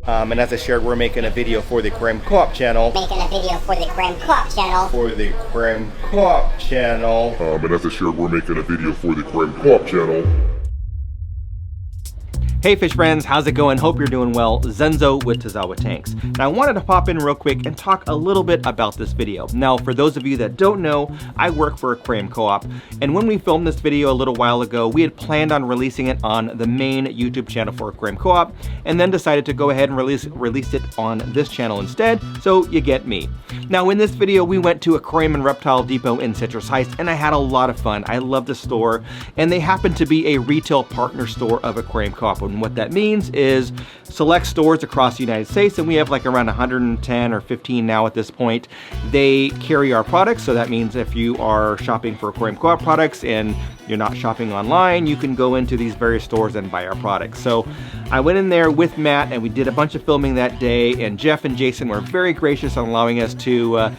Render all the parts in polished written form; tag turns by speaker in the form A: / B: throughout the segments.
A: And as I shared, we're making a video for the Aquarium Co-op channel.
B: And
C: as I shared, we're making a video for the Aquarium Co-op channel.
D: Hey fish friends, how's it going? Hope you're doing well. Zenzo with Tazawa Tanks. Now I wanted to pop in real quick and talk a little bit about this video. Now for those of you that don't know, I work for Aquarium Co-op, and when we filmed this video a little while ago, we had planned on releasing it on the main YouTube channel for Aquarium Co-op, and then decided to go ahead and release it on this channel instead, so you get me. Now in this video, we went to Aquarium and Reptile Depot in Citrus Heights, and I had a lot of fun. I love the store, and they happen to be a retail partner store of Aquarium Co-op. And what that means is select stores across the United States, and we have like around 110 or 15 now at this point. They carry our products, so that means if you are shopping for Aquarium Co-op products and you're not shopping online, you can go into these various stores and buy our products. So I went in there with Matt and we did a bunch of filming that day, and Jeff and Jason were very gracious on allowing us to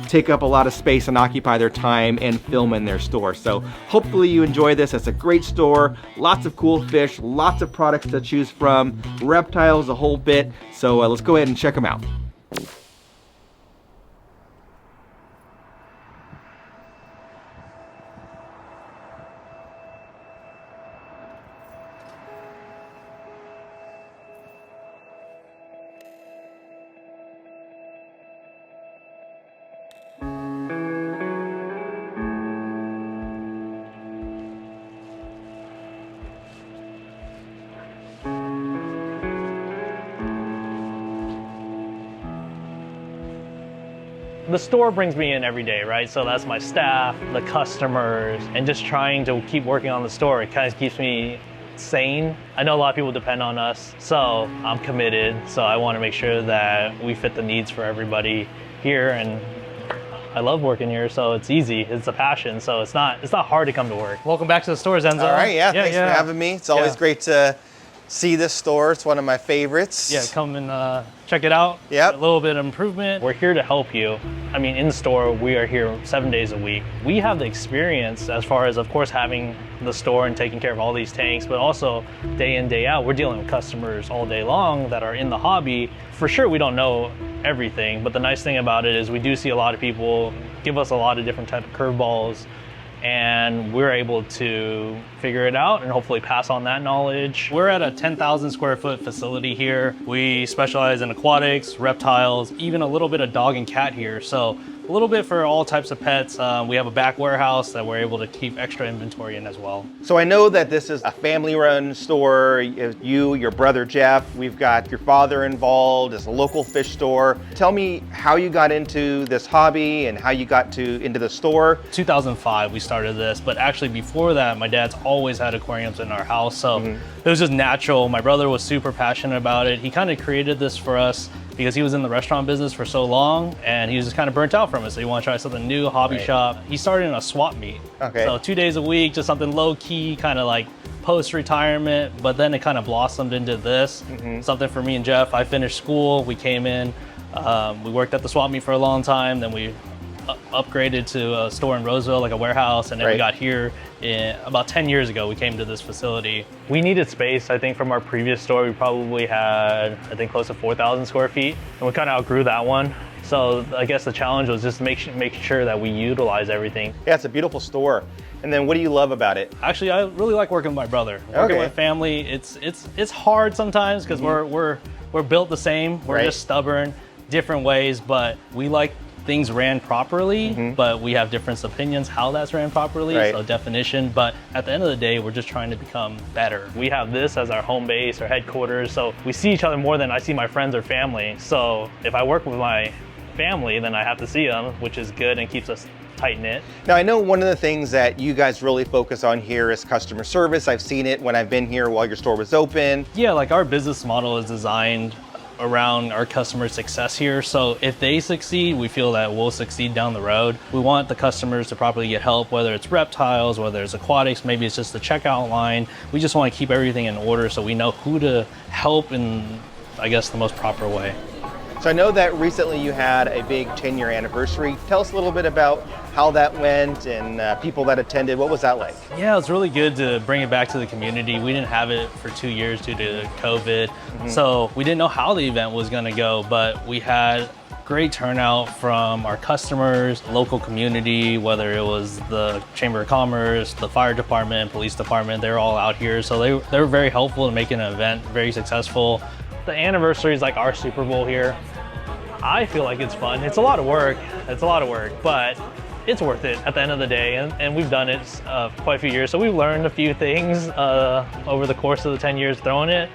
D: take up a lot of space and occupy their time and film in their store. So hopefully you enjoy this. It's a great store, lots of cool fish, lots of products to choose from, reptiles, a whole bit. So let's go ahead and check them out.
E: The store brings me in every day, right? So that's my staff, the customers, and just trying to keep working on the store. It kind of keeps me sane. I know a lot of people depend on us, so I'm committed. So I want to make sure that we fit the needs for everybody here, and I love working here, so it's easy. It's a passion, so it's not hard to come to work. Welcome back to the store, Zenzo.
A: All right, yeah, thanks for having me. It's always great to see this store. It's one of my favorites.
E: Yeah, come and check it out.
A: Yep.
E: A little bit of improvement. We're here to help you. I mean, in store, we are here 7 days a week. We have the experience as far as, of course, having the store and taking care of all these tanks, but also day in, day out, we're dealing with customers all day long that are in the hobby. For sure, we don't know everything, but the nice thing about it is we do see a lot of people give us a lot of different type of curveballs, and we're able to figure it out and hopefully pass on that knowledge. We're at a 10,000 square foot facility here. We specialize in aquatics, reptiles, even a little bit of dog and cat here. So a little bit for all types of pets. We have a back warehouse that we're able to keep extra inventory in as well.
A: So I know that this is a family-run store. You, your brother Jeff, we've got your father involved. It's a local fish store. Tell me how you got into this hobby and how you got into the store.
E: 2005 we started this, but actually before that, my dad's always had aquariums in our house, so it was just natural. My brother was super passionate about it. He kind of created this for us because he was in the restaurant business for so long, and he was just kind of burnt out from it. So he wanted to try something new, hobby shop. He started in a swap meet. Okay. So 2 days a week, just something low key, kind of like post-retirement, but then it kind of blossomed into this. Something for me and Jeff. I finished school, we came in, we worked at the swap meet for a long time, then we upgraded to a store in Roseville, like a warehouse, and then we got here about 10 years ago. We came to this facility. We needed space. I think from our previous store, we probably had, I think, close to 4,000 square feet, and we kind of outgrew that one. So I guess the challenge was just make sure that we utilize everything.
A: Yeah, it's a beautiful store. And then what do you love about it?
E: Actually, I really like working with my brother. Working with family, it's hard sometimes because we're built the same. We're just stubborn, different ways, but we like things ran properly, but we have different opinions how that's ran properly, so definition. But at the end of the day, we're just trying to become better. We have this as our home base, our headquarters, so we see each other more than I see my friends or family. So if I work with my family, then I have to see them, which is good and keeps us tight-knit.
A: Now, I know one of the things that you guys really focus on here is customer service. I've seen it when I've been here while your store was open.
E: Yeah, like our business model is designed around our customer success here. So if they succeed, we feel that we'll succeed down the road. We want the customers to properly get help, whether it's reptiles, whether it's aquatics, maybe it's just the checkout line. We just want to keep everything in order so we know who to help in, I guess, the most proper way.
A: So I know that recently you had a big 10-year anniversary. Tell us a little bit about how that went and people that attended. What was that like?
E: Yeah, it's really good to bring it back to the community. We didn't have it for 2 years due to COVID. So we didn't know how the event was gonna go, but we had great turnout from our customers, local community, whether it was the Chamber of Commerce, the fire department, police department, they're all out here. So they were very helpful in making an event very successful. The anniversary is like our Super Bowl here. I feel like it's fun. It's a lot of work. But it's worth it at the end of the day. And we've done it quite a few years. So we've learned a few things over the course of the 10 years throwing it,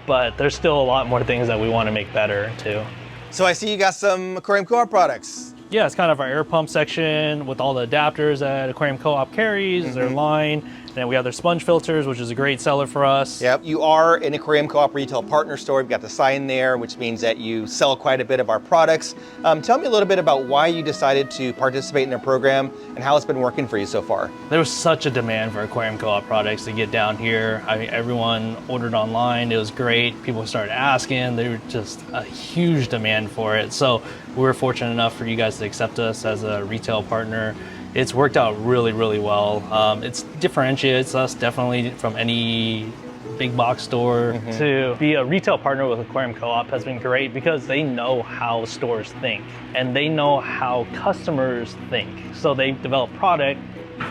E: but there's still a lot more things that we want to make better too.
A: So I see you got some Aquarium Co-op products.
E: Yeah, it's kind of our air pump section with all the adapters that Aquarium Co-op carries, their line. And then we have their sponge filters, which is a great seller for us.
A: Yep, you are an Aquarium Co-op retail partner store. We've got the sign there, which means that you sell quite a bit of our products. Tell me a little bit about why you decided to participate in the program and how it's been working for you so far.
E: There was such a demand for Aquarium Co-op products to get down here. I mean, everyone ordered online. It was great. People started asking. There was just a huge demand for it. So we were fortunate enough for you guys to accept us as a retail partner. It's worked out really, really well. It differentiates us definitely from any big box store. To be a retail partner with Aquarium Co-op has been great because they know how stores think and they know how customers think. So they develop product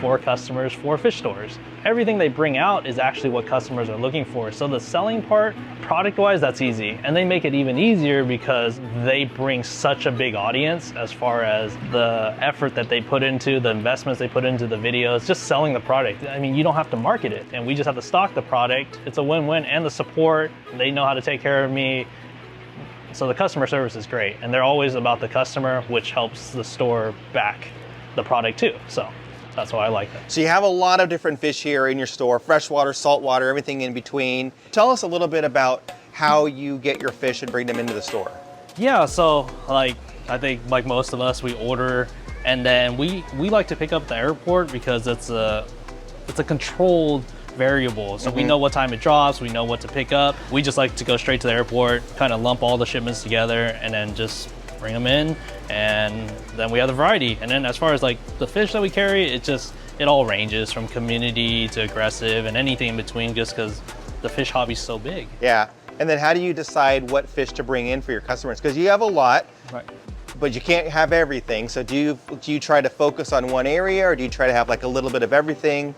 E: for customers, for fish stores. Everything they bring out is actually what customers are looking for. So the selling part, product-wise, that's easy. And they make it even easier because they bring such a big audience as far as the effort that they put into, the investments they put into the videos, just selling the product. I mean, you don't have to market it and we just have to stock the product. It's a win-win, and the support, they know how to take care of me. So the customer service is great. And they're always about the customer, which helps the store back the product too. So that's why I like it.
A: So you have a lot of different fish here in your store, freshwater, saltwater, everything in between. Tell us a little bit about how you get your fish and bring them into the store.
E: Yeah, so I think like most of us, we order and then we like to pick up at the airport because it's a controlled variable. So we know what time it drops, we know what to pick up. We just like to go straight to the airport, kind of lump all the shipments together and then just bring them in, and then we have the variety. And then as far as like the fish that we carry, it all ranges from community to aggressive and anything in between, just because the fish hobby is so big.
A: Yeah, and then how do you decide what fish to bring in for your customers? Because you have a lot,
E: Right.
A: but you can't have everything. So do you try to focus on one area, or do you try to have like a little bit of everything?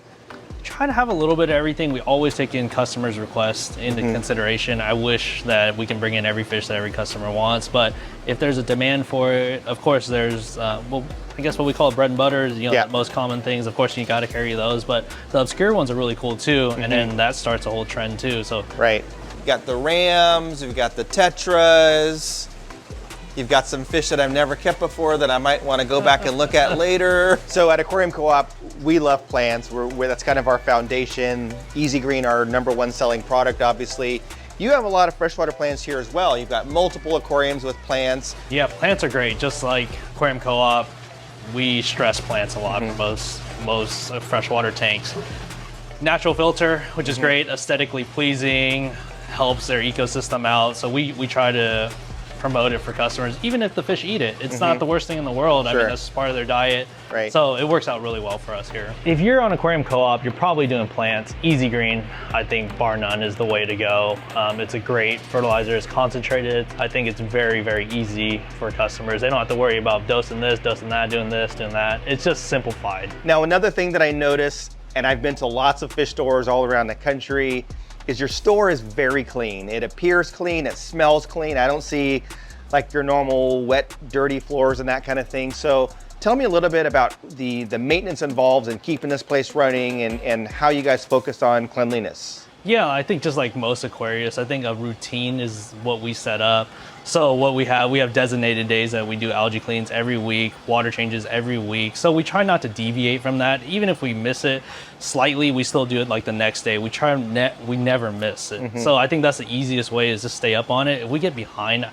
E: Try to have a little bit of everything. We always take in customers' requests into consideration. I wish that we can bring in every fish that every customer wants, but if there's a demand for it, of course there's, well, I guess what we call bread and butter, the most common things, of course you gotta carry those, but the obscure ones are really cool too, and then that starts a whole trend too, so.
A: Right, you got the rams, you've got the tetras, you've got some fish that I've never kept before that I might want to go back and look at later. So at Aquarium Co-op, we love plants. That's kind of our foundation. Easy Green, our #1 selling product, obviously. You have a lot of freshwater plants here as well. You've got multiple aquariums with plants.
E: Yeah, plants are great. Just like Aquarium Co-op, we stress plants a lot for most freshwater tanks. Natural filter, which is great, aesthetically pleasing, helps their ecosystem out. So we try to promote it for customers, even if the fish eat it. It's not the worst thing in the world. I mean, that's part of their diet.
A: Right.
E: So it works out really well for us here. If you're on Aquarium Co-op, you're probably doing plants. Easy Green, I think bar none, is the way to go. It's a great fertilizer. It's concentrated. I think it's very, very easy for customers. They don't have to worry about dosing this, dosing that, doing this, doing that. It's just simplified.
A: Now, another thing that I noticed, and I've been to lots of fish stores all around the country, is your store is very clean. It appears clean, it smells clean. I don't see like your normal wet, dirty floors and that kind of thing. So tell me a little bit about the maintenance involved in keeping this place running and how you guys focus on cleanliness.
E: Yeah, I think just like most aquariums, I think a routine is what we set up. So what we have designated days that we do algae cleans every week, water changes every week. So we try not to deviate from that. Even if we miss it slightly, we still do it like the next day. We never miss it. So I think that's the easiest way, is to stay up on it. If we get behind,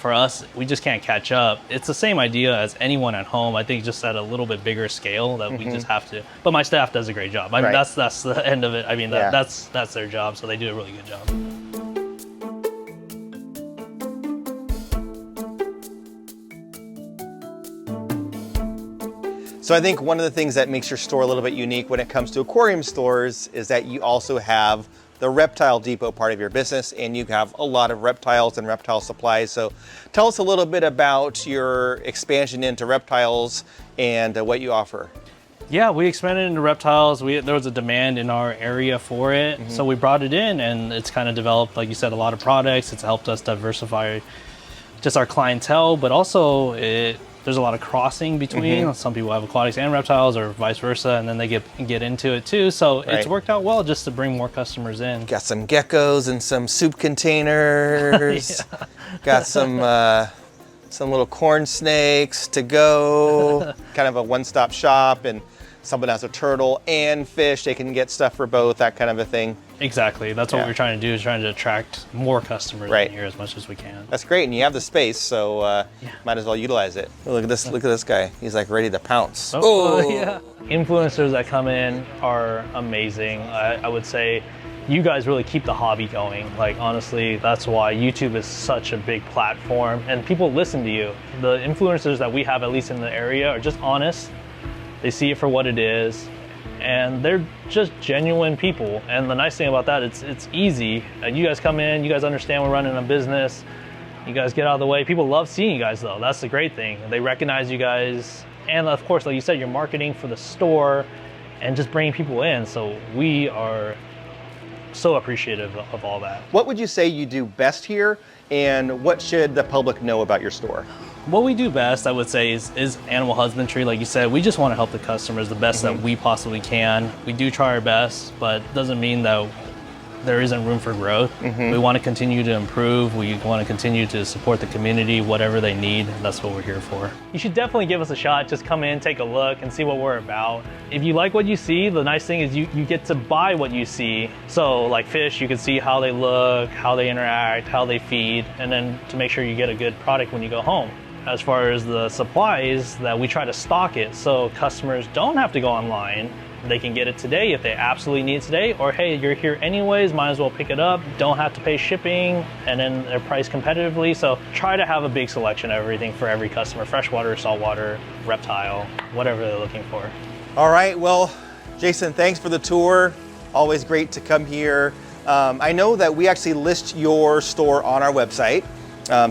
E: for us, we just can't catch up. It's the same idea as anyone at home. I think just at a little bit bigger scale that we just have to. But my staff does a great job. I mean, that's the end of it. I mean, that's their job. So they do a really good job.
A: So I think one of the things that makes your store a little bit unique when it comes to aquarium stores is that you also have the reptile depot part of your business, and you have a lot of reptiles and reptile supplies. So tell us a little bit about your expansion into reptiles and what you offer.
E: Yeah, we expanded into reptiles. There was a demand in our area for it. So we brought it in, and it's kind of developed, like you said, a lot of products. It's helped us diversify just our clientele, but also there's a lot of crossing between. Some people have aquatics and reptiles, or vice versa, and then they get into it too. So it's worked out well just to bring more customers in.
A: Got some geckos and some soup containers. Got some little corn snakes to go. Kind of a one-stop shop, and someone has a turtle and fish, they can get stuff for both, that kind of a thing.
E: Exactly. That's what we're trying to do, is trying to attract more customers in here as much as we can.
A: That's great, and you have the space, so might as well utilize it. Oh, look at this! Look at this guy. He's like ready to pounce.
E: Yeah. Influencers that come in are amazing. I would say you guys really keep the hobby going. Like, honestly, that's why YouTube is such a big platform, and people listen to you. The influencers that we have, at least in the area, are just honest. They see it for what it is, and they're just genuine people. And the nice thing about that, it's easy. You guys come in, you guys understand we're running a business, you guys get out of the way. People love seeing you guys, though. That's the great thing. They recognize you guys, and of course, like you said, you're marketing for the store and just bringing people in. So we are so appreciative of all that.
A: What would you say you do best here, and what should the public know about your store?
E: What we do best, I would say, is animal husbandry. Like you said, we just want to help the customers the best that we possibly can. We do try our best, but it doesn't mean that there isn't room for growth. We want to continue to improve. We want to continue to support the community, whatever they need. That's what we're here for. You should definitely give us a shot. Just come in, take a look, and see what we're about. If you like what you see, the nice thing is you get to buy what you see. So like fish, you can see how they look, how they interact, how they feed, and then to make sure you get a good product when you go home. As far as the supplies, that we try to stock it so customers don't have to go online. They can get it today if they absolutely need it today, or hey, you're here anyways, might as well pick it up, don't have to pay shipping, and then they're priced competitively. So try to have a big selection of everything for every customer: freshwater, saltwater, reptile, whatever they're looking for.
A: All right, well, Jason, thanks for the tour. Always great to come here. I know that we actually list your store on our website,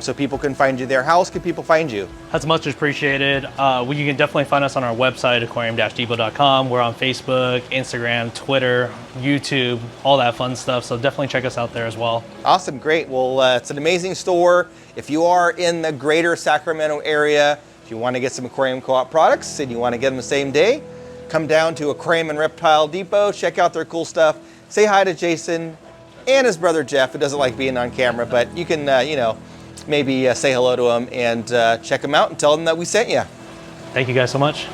A: so people can find you there. How else can people find you?
E: That's much appreciated. You can definitely find us on our website, aquarium-depot.com. We're on Facebook, Instagram, Twitter, YouTube, all that fun stuff. So definitely check us out there as well.
A: Awesome, great. Well, it's an amazing store. If you are in the greater Sacramento area, if you want to get some Aquarium Co-op products and you want to get them the same day, come down to Aquarium and Reptile Depot, check out their cool stuff. Say hi to Jason and his brother Jeff, who doesn't like being on camera, but you can, maybe say hello to him and check him out and tell them that we sent you.
E: Thank you guys so much.